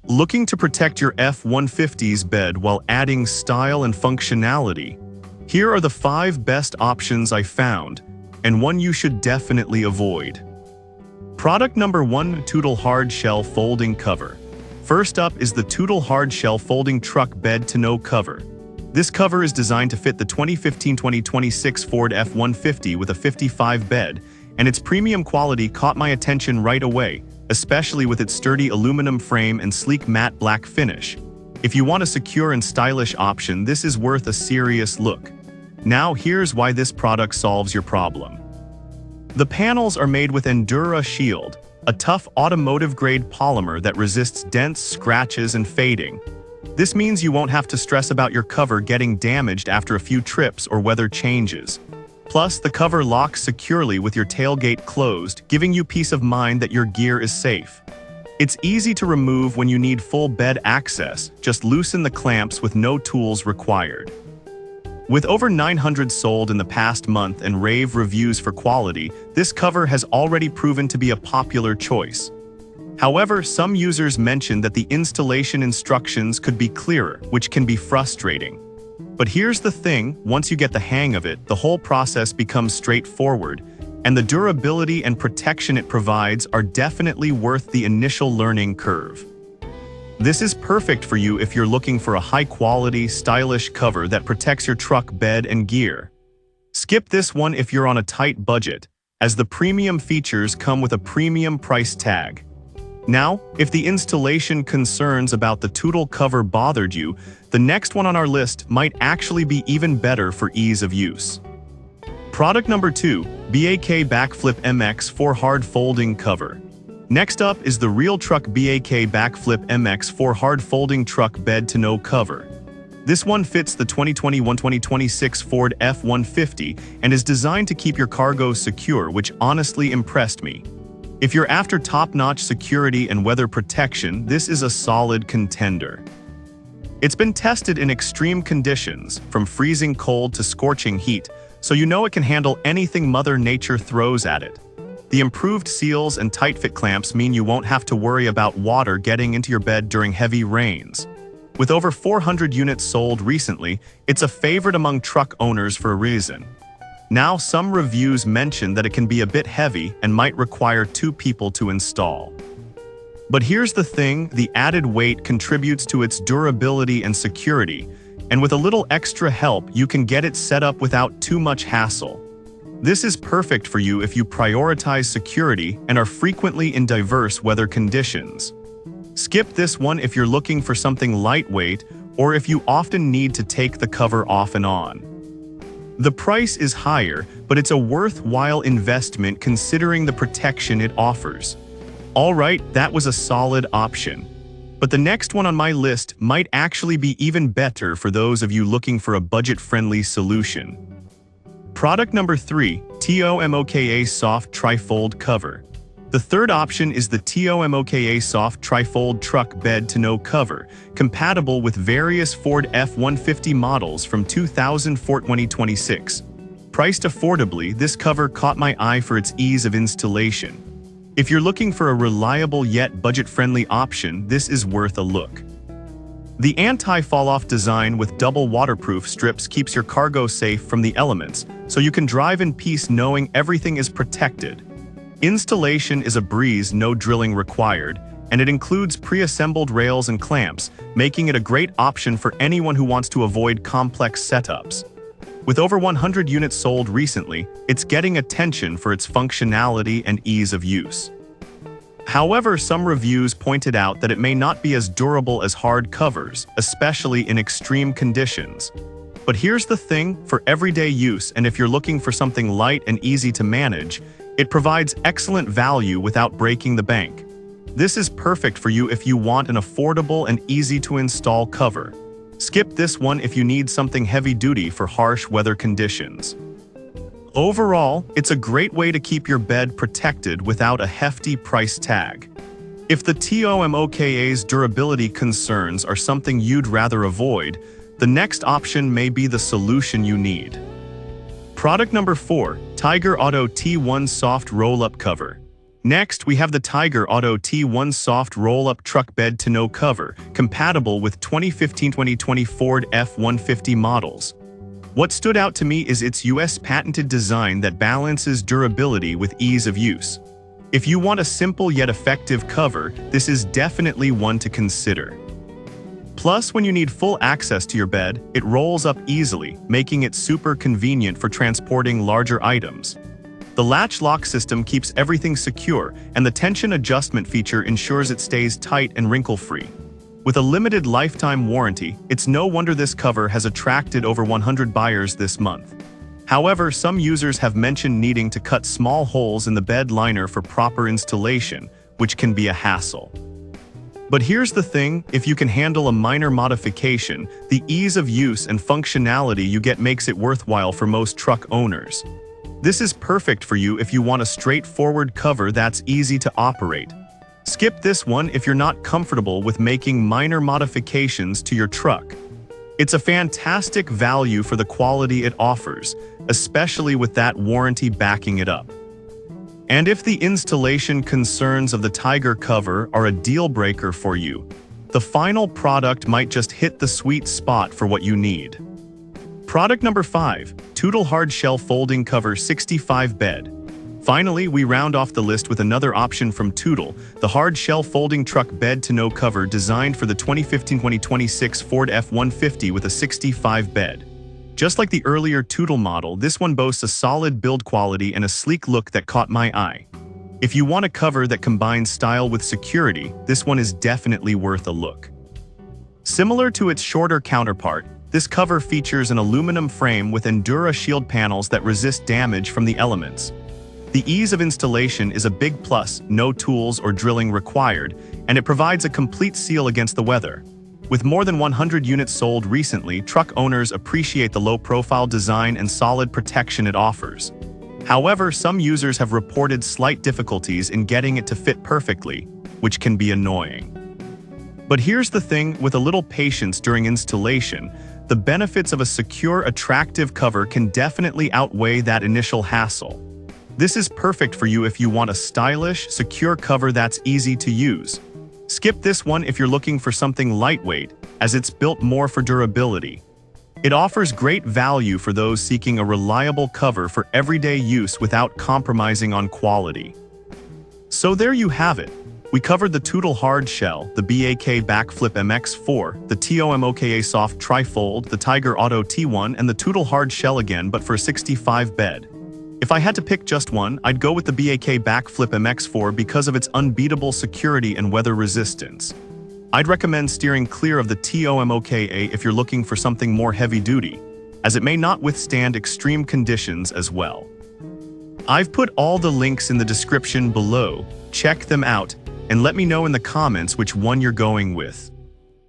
Looking to protect your F-150's bed while adding style and functionality? Here are the 5 best options I found, and one you should definitely avoid. Product number 1, Tonneau Hard Shell Folding Cover. First up is the Tonneau Hard Shell Folding Truck Bed Tonneau Cover. This cover is designed to fit the 2015-2026 Ford F-150 with a 55 bed, and its premium quality caught my attention right away, especially with its sturdy aluminum frame and sleek matte black finish. If you want a secure and stylish option, this is worth a serious look. Now here's why this product solves your problem. The panels are made with Endura Shield, a tough automotive-grade polymer that resists dents, scratches, and fading. This means you won't have to stress about your cover getting damaged after a few trips or weather changes. Plus, the cover locks securely with your tailgate closed, giving you peace of mind that your gear is safe. It's easy to remove when you need full bed access, just loosen the clamps with no tools required. With over 900 sold in the past month and rave reviews for quality, this cover has already proven to be a popular choice. However, some users mention that the installation instructions could be clearer, which can be frustrating. But here's the thing, once you get the hang of it, the whole process becomes straightforward, and the durability and protection it provides are definitely worth the initial learning curve. This is perfect for you if you're looking for a high-quality, stylish cover that protects your truck bed and gear. Skip this one if you're on a tight budget, as the premium features come with a premium price tag. Now, if the installation concerns about the Tonneau cover bothered you, the next one on our list might actually be even better for ease of use. Product number 2, bakflip MX4 Hard Folding Cover. Next up is the Real Truck bakflip MX4 Hard Folding Truck Bed Tonneau Cover. This one fits the 2021-2026 Ford F150 and is designed to keep your cargo secure, which honestly impressed me. If you're after top-notch security and weather protection, this is a solid contender. It's been tested in extreme conditions, from freezing cold to scorching heat, so you know it can handle anything Mother Nature throws at it. The improved seals and tight-fit clamps mean you won't have to worry about water getting into your bed during heavy rains. With over 400 units sold recently, it's a favorite among truck owners for a reason. Now, some reviews mention that it can be a bit heavy and might require 2 people to install. But here's the thing, the added weight contributes to its durability and security, and with a little extra help, you can get it set up without too much hassle. This is perfect for you if you prioritize security and are frequently in diverse weather conditions. Skip this one if you're looking for something lightweight or if you often need to take the cover off and on. The price is higher, but it's a worthwhile investment considering the protection it offers. Alright, that was a solid option. But the next one on my list might actually be even better for those of you looking for a budget-friendly solution. Product number 3, Tonneau Soft Trifold Cover. The third option is the Tonneau Soft Trifold Truck Bed Tonneau Cover, compatible with various Ford F-150 models from 2004-2026. Priced affordably, this cover caught my eye for its ease of installation. If you're looking for a reliable yet budget-friendly option, this is worth a look. The anti-fall-off design with double waterproof strips keeps your cargo safe from the elements, so you can drive in peace knowing everything is protected. Installation is a breeze, no drilling required, and it includes pre-assembled rails and clamps, making it a great option for anyone who wants to avoid complex setups. With over 100 units sold recently, it's getting attention for its functionality and ease of use. However, some reviews pointed out that it may not be as durable as hard covers, especially in extreme conditions. But here's the thing, for everyday use and if you're looking for something light and easy to manage, it provides excellent value without breaking the bank. This is perfect for you if you want an affordable and easy-to-install cover. Skip this one if you need something heavy-duty for harsh weather conditions. Overall, it's a great way to keep your bed protected without a hefty price tag. If the Tonneau's durability concerns are something you'd rather avoid, the next option may be the solution you need. Product number 4, Tiger Auto T1 Soft Roll-Up Cover. Next, we have the Tiger Auto T1 Soft Roll-Up Truck Bed Tonneau Cover, compatible with 2015-2020 Ford F150 models. What stood out to me is its US patented design that balances durability with ease of use. If you want a simple yet effective cover, this is definitely one to consider. Plus, when you need full access to your bed, it rolls up easily, making it super convenient for transporting larger items. The latch lock system keeps everything secure, and the tension adjustment feature ensures it stays tight and wrinkle-free. With a limited lifetime warranty, it's no wonder this cover has attracted over 100 buyers this month. However, some users have mentioned needing to cut small holes in the bed liner for proper installation, which can be a hassle. But here's the thing, if you can handle a minor modification, the ease of use and functionality you get makes it worthwhile for most truck owners. This is perfect for you if you want a straightforward cover that's easy to operate. Skip this one if you're not comfortable with making minor modifications to your truck. It's a fantastic value for the quality it offers, especially with that warranty backing it up. And if the installation concerns of the Tiger cover are a deal breaker for you, the final product might just hit the sweet spot for what you need. Product number 5, Tonneau Hard Shell Folding Cover 65 Bed. Finally, we round off the list with another option from Tonneau, the Hard Shell Folding Truck Bed Tonneau Cover designed for the 2015-2026 Ford F150 with a 65 bed. Just like the earlier Tonneau model, this one boasts a solid build quality and a sleek look that caught my eye. If you want a cover that combines style with security, this one is definitely worth a look. Similar to its shorter counterpart, this cover features an aluminum frame with Endura shield panels that resist damage from the elements. The ease of installation is a big plus, no tools or drilling required, and it provides a complete seal against the weather. With more than 100 units sold recently, truck owners appreciate the low-profile design and solid protection it offers. However, some users have reported slight difficulties in getting it to fit perfectly, which can be annoying. But here's the thing, with a little patience during installation, the benefits of a secure, attractive cover can definitely outweigh that initial hassle. This is perfect for you if you want a stylish, secure cover that's easy to use. Skip this one if you're looking for something lightweight, as it's built more for durability. It offers great value for those seeking a reliable cover for everyday use without compromising on quality. So there you have it. We covered the Tonneau Hard Shell, the BAK Bakflip MX4, the Tonneau Soft Trifold, the Tiger Auto T1, and the Tonneau Hard Shell again, but for a 65 bed. If I had to pick just one, I'd go with the BAK Bakflip MX4 because of its unbeatable security and weather resistance. I'd recommend steering clear of the Tonneau if you're looking for something more heavy-duty, as it may not withstand extreme conditions as well. I've put all the links in the description below. Check them out, and let me know in the comments which one you're going with.